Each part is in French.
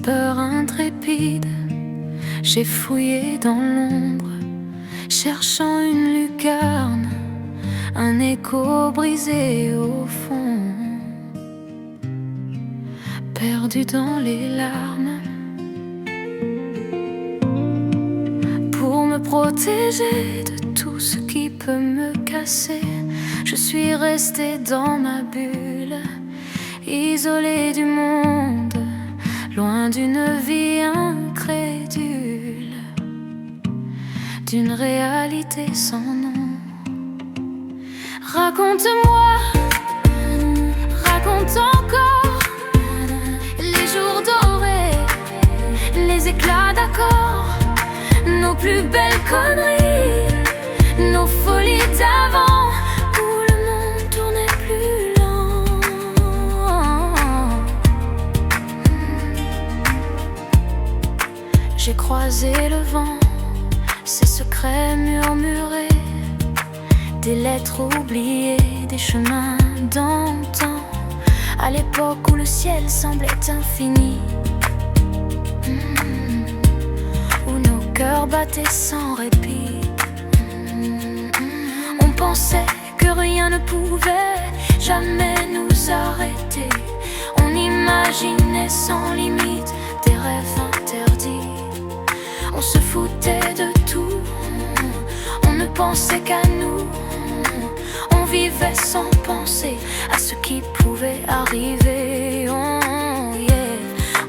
peur intrépide, j'ai fouillé dans l'ombre, cherchant une lucarne, un écho brisé au fond, perdu dans les larmes. Pour me protéger de tout ce qui peut me casser, je suis restée dans ma bulle, isolée du monde, loin d'une vie incrédule, d'une réalité sans nom. Raconte-moi, raconte encore les jours dorés, les éclats d'accords, nos plus belles conneries, nos folies d'avant, où le monde tournait plus lent. J'ai croisé le vent, ses secrets murmurés, des lettres oubliées, des chemins d'antan, à l'époque où le ciel semblait infini, où nos cœurs battaient sans répit. On pensait que rien ne pouvait jamais nous arrêter. On imaginait sans limite des rêves interdits. On se foutait de tout, on ne pensait qu'à nous. On vivait sans penser à ce qui pouvait arriver.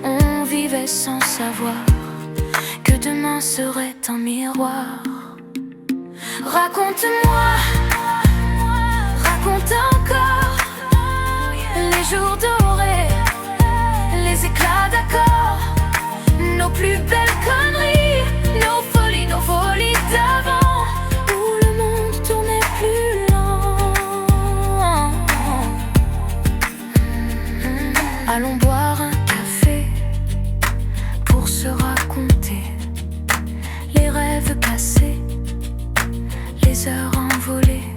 On vivait sans savoir que demain serait un miroir. Raconte-moi, raconte encore les jours dorés, les éclats d'accords, nos plus belles conneries, nos folies d'avant, où le monde tournait plus lent. Allons boire un café pour se raconter les rêves cassés, les heures envolées,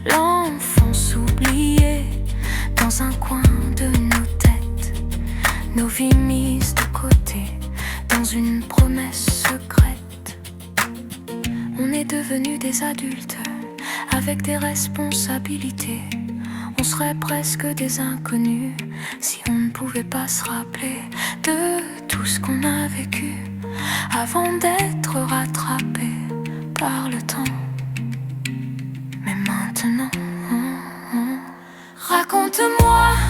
l'enfance oubliée dans un coin de nos têtes, nos vies mises de côté dans une promesse secrète. On est devenus des adultes avec des responsabilités. On serait presque des inconnus si on ne pouvait pas se rappeler de tout ce qu'on a vécu avant d'être rattrapé par le temps. Mais maintenant, raconte-moi.